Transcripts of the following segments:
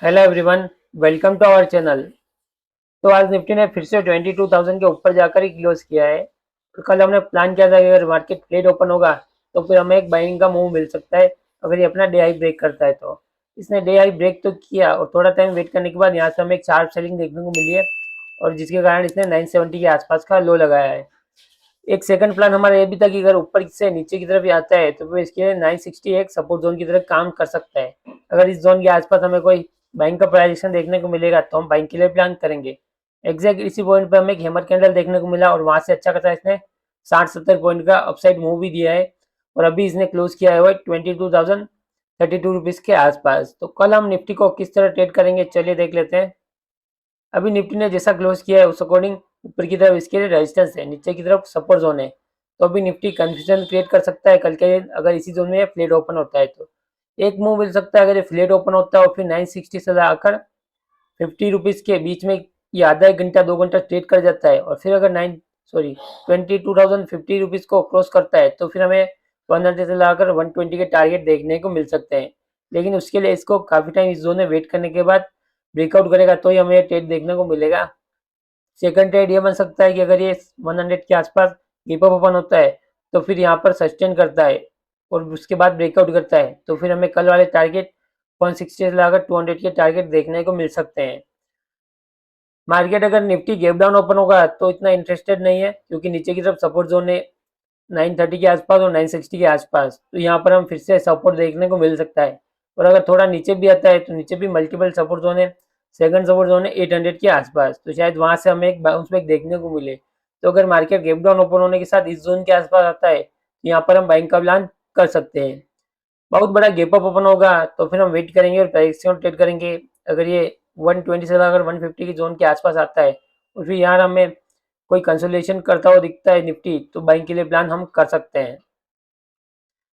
Hello everyone, welcome to our channel. तो आज Nifty ने फिर से 22,000 के ऊपर जाकर ही क्लोज किया है। तो कल हमने प्लान किया था कि अगर मार्केट फ्लैट ओपन होगा तो फिर हमें एक बाइंग का मूव मिल सकता है, अगर ये अपना डे हाई ब्रेक करता है तो। इसने डे हाई ब्रेक तो किया और थोड़ा टाइम वेट करने के बाद यहाँ से हमें एक शार्प सेलिंग देखने को मिली है, और जिसके कारण इसने 970 के आसपास का लो लगाया है। एक सेकंड प्लान हमारा ये भी था कि अगर ऊपर से नीचे की तरफ ही आता है तो फिर इसके लिए 960 एक सपोर्ट जोन की तरफ काम कर सकता है। अगर इस जोन के आसपास हमें कोई बाइंग का प्राइजेशन देखने को मिलेगा तो हम बाइंग के लिए प्लान करेंगे। एग्जैक्ट इसी पॉइंट पे हमें एक हैमर कैंडल देखने को मिला और वहां से अच्छा खासा इसने 60-70 पॉइंट का अपसाइड मूव भी दिया है। और अभी इसने क्लोज किया है वो 22,032 रुपीज के आसपास। तो कल हम निफ्टी को किस तरह ट्रेड करेंगे, चलिए देख लेते हैं। अभी निफ्टी ने जैसा क्लोज किया है उस अकॉर्डिंग ऊपर की तरफ इसके लिए रेजिस्टेंस है, नीचे की तरफ सपोर्ट जोन है। तो अभी निफ्टी कंफ्यूजन क्रिएट कर सकता है कल के दिन, अगर इसी जोन में फ्लैट ओपन होता है तो। एक मूव मिल सकता है अगर ये फ्लैट ओपन होता है और फिर 960 से लाकर 50 रुपीज के बीच में ये आधा एक घंटा 2 घंटा ट्रेड कर जाता है, और फिर अगर 22,050 रुपीज को क्रॉस करता है तो फिर हमें 100 से लाकर 120 के टारगेट देखने को मिल सकते हैं। लेकिन उसके लिए इसको काफी टाइम इस जोन में वेट करने के बाद ब्रेकआउट करेगा तो ही हमें ट्रेड देखने को मिलेगा। सेकंड ट्रेड ये बन सकता है कि अगर ये 100 के आसपास गैप अप ओपन होता है तो फिर यहाँ पर सस्टेन करता है और उसके बाद ब्रेकआउट करता है तो फिर हमें कल वाले टारगेट 160 से लाकर 200 के टारगेट देखने को मिल सकते हैं। मार्केट अगर निफ्टी गैप डाउन ओपन होगा तो इतना इंटरेस्टेड नहीं है, क्योंकि नीचे की तरफ सपोर्ट जोन है 930 के आसपास और 960 के आसपास, तो यहाँ पर हम फिर से सपोर्ट देखने को मिल सकता है। और अगर थोड़ा नीचे भी आता है तो नीचे भी मल्टीपल सपोर्ट जोन है। सेकंड सपोर्ट जोन है 800 के आसपास, तो शायद वहां से हमें एक बाउंस बैक देखने को मिले। तो अगर मार्केट गैप डाउन ओपन होने के साथ इस जोन के आसपास आता है तो यहाँ पर हम बाइंग का प्लान कर सकते हैं। बहुत बड़ा गैप अप ओपन होगा तो फिर हम वेट करेंगे और प्राइस ट्रेड करेंगे। अगर ये 120 से अगर 150 की जोन के आसपास आता है और फिर यहाँ हमें कोई कंसोलिडेशन करता हुआ दिखता है निफ्टी, तो बाइंग के लिए प्लान हम कर सकते हैं।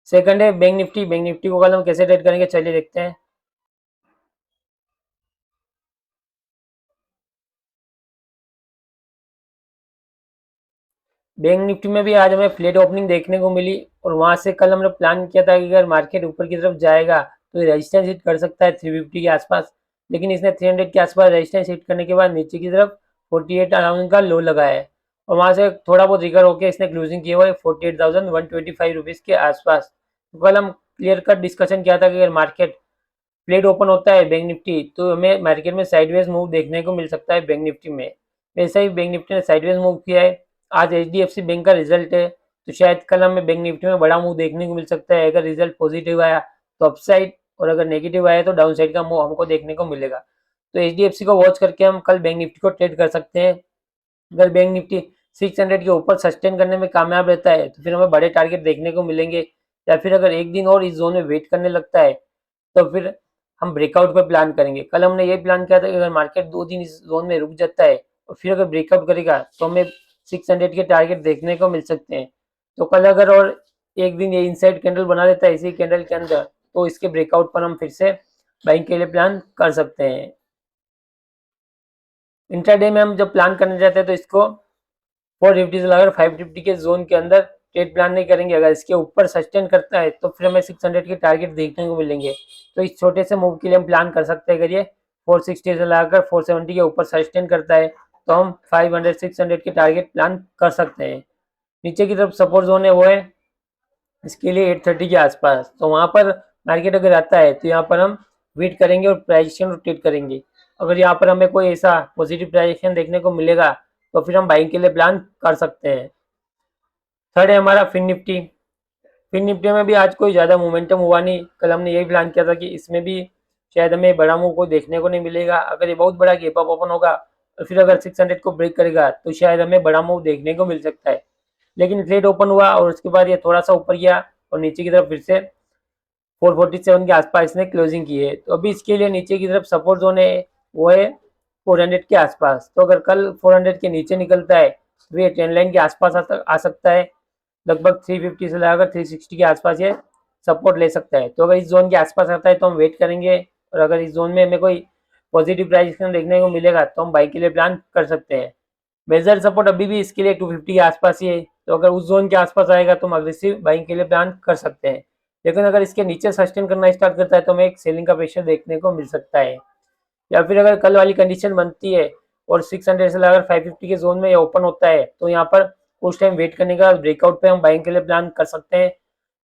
सेकंड है बैंक निफ्टी। बैंक निफ्टी को कल हम कैसे ट्रेड करेंगे, चलिए देखते हैं। बैंक निफ्टी में भी आज हमें फ्लैट ओपनिंग देखने को मिली, और वहां से कल हमने प्लान किया था कि अगर मार्केट ऊपर की तरफ जाएगा तो रेजिस्टेंस हिट कर सकता है 350 के आसपास। लेकिन इसने 300 के आसपास रेजिस्टेंस हिट करने के बाद नीचे की तरफ 48 अराउंड का लो लगाया है, और वहां से थोड़ा बहुत रिकवर होकर इसने क्लोजिंग किया हुआ है 48,125 के आसपास। तो कल हम क्लियर कट डिस्कशन किया था कि अगर मार्केट फ्लैट ओपन होता है बैंक निफ्टी तो हमें मार्केट में साइडवेज मूव देखने को मिल सकता है बैंक निफ्टी में। वैसा ही बैंक निफ्टी ने साइडवेज मूव किया है। आज एचडीएफसी बैंक का रिजल्ट है, तो शायद कल हमें बैंक निफ्टी में बड़ा मूव देखने को मिल सकता है। अगर रिजल्ट पॉजिटिव आया तो अपसाइड, और अगर नेगेटिव आया तो डाउन साइड का मूव हमको देखने को मिलेगा। तो एचडीएफसी को वॉच करके हम कल बैंक निफ्टी को ट्रेड कर सकते हैं। अगर बैंक निफ्टी 600 के ऊपर सस्टेन करने में कामयाब रहता है तो फिर हमें बड़े टारगेट देखने को मिलेंगे, या फिर अगर एक दिन और इस जोन में वेट करने लगता है तो फिर हम ब्रेकआउट पर प्लान करेंगे। कल हमने ये प्लान किया था कि अगर मार्केट 2 दिन इस जोन में रुक जाता है और फिर अगर ब्रेकआउट करेगा तो हमें 600 के टारगेट देखने को मिल सकते हैं। तो कल अगर और एक दिन ये इनसाइड कैंडल बना देता है इसी कैंडल के अंदर, तो इसके ब्रेकआउट पर हम फिर से बाइंग के लिए प्लान कर सकते हैं। इंट्राडे में हम जब प्लान करने जाते हैं तो इसको 450 से लगाकर 550 के जोन के अंदर ट्रेड प्लान नहीं करेंगे। अगर इसके ऊपर सस्टेन करता है तो फिर हमें 600 के टारगेट देखने को मिलेंगे। तो इस छोटे से मूव के लिए हम प्लान कर सकते हैं। अगर ये 460 से लगाकर 470 के ऊपर सस्टेन करता है तो हम 500-600 के टारगेट प्लान कर सकते हैं। नीचे की तरफ सपोर्ट जोन है वो है इसके लिए 830 के आसपास, तो वहां पर मार्केट अगर आता है तो यहाँ पर हम वेट करेंगे और प्राइजेशन रोटेट करेंगे। अगर यहाँ पर हमें कोई ऐसा पॉजिटिव प्राइजेशन देखने को मिलेगा तो फिर हम बाइंग के लिए प्लान कर सकते हैं। थर्ड है हमारा फिन निफ्टी। फिन निफ्टी में भी आज कोई ज़्यादा मोमेंटम हुआ नहीं। कल हमने यही प्लान किया था कि इसमें भी शायद हमें बड़ा मूव को देखने को नहीं मिलेगा। अगर ये बहुत बड़ा गैप अप ओपन होगा और फिर अगर 600 को ब्रेक करेगा तो शायद हमें बड़ा मूव देखने को मिल सकता है। लेकिन फ्लैट ओपन हुआ और उसके बाद ये थोड़ा सा ऊपर गया और नीचे की तरफ फिर से 447 के आसपास इसने क्लोजिंग की है। तो अभी इसके लिए नीचे की तरफ सपोर्ट जोन है वो है 400 के आसपास। तो अगर कल 400 के नीचे निकलता है तो ये ट्रेंड लाइन के आसपास आ सकता है। लगभग 350 से लगाकर 360 के आसपास ये सपोर्ट ले सकता है। तो अगर इस जोन के आसपास आता है तो हम वेट करेंगे, और अगर इस जोन में हमें कोई पॉजिटिव प्राइस देखने को मिलेगा तो हम बाई के लिए प्लान कर सकते हैं। मेजर सपोर्ट अभी भी इसके लिए 250 के आसपास ही है, तो अगर उस जोन के आसपास आएगा तो हम अग्रेसिव बाइंग के लिए प्लान कर सकते हैं। लेकिन अगर इसके नीचे सस्टेन करना स्टार्ट करता है तो हमें एक सेलिंग का प्रेशर देखने को मिल सकता है। या फिर अगर कल वाली कंडीशन बनती है और 600 से लगाकर 550 के जोन में ये ओपन होता है, तो यहाँ पर कुछ टाइम वेट करने का ब्रेकआउट पे हम बाइंग के लिए प्लान कर सकते हैं।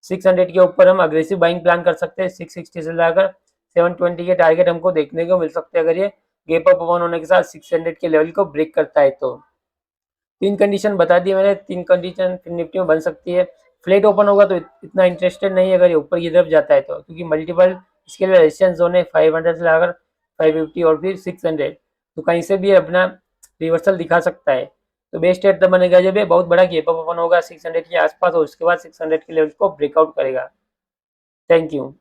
600 के ऊपर हम अग्रेसिव बाइंग प्लान कर सकते हैं। 660 से लगाकर 720 के टारगेट हमको देखने को मिल सकते हैं अगर ये गैप अप ओपन होने के साथ 600 के लेवल को ब्रेक करता है तो। तीन कंडीशन बता दी मैंने, तीन कंडीशन फिर निफ्टी में बन सकती है। फ्लैट ओपन होगा तो इतना इंटरेस्टेड नहीं है अगर ये ऊपर की तरफ जाता है तो, क्योंकि मल्टीपल इसके लिए रेजिस्टेंस जोन है 500 से लगाकर 550 और फिर 600, तो कहीं से भी अपना रिवर्सल दिखा सकता है। तो बेस्ट रेट तब बनेगा जब ये बहुत बड़ा गैप अप ओपन होगा 600 के आसपास और उसके बाद 600 के लेवल को ब्रेकआउट करेगा। Thank you.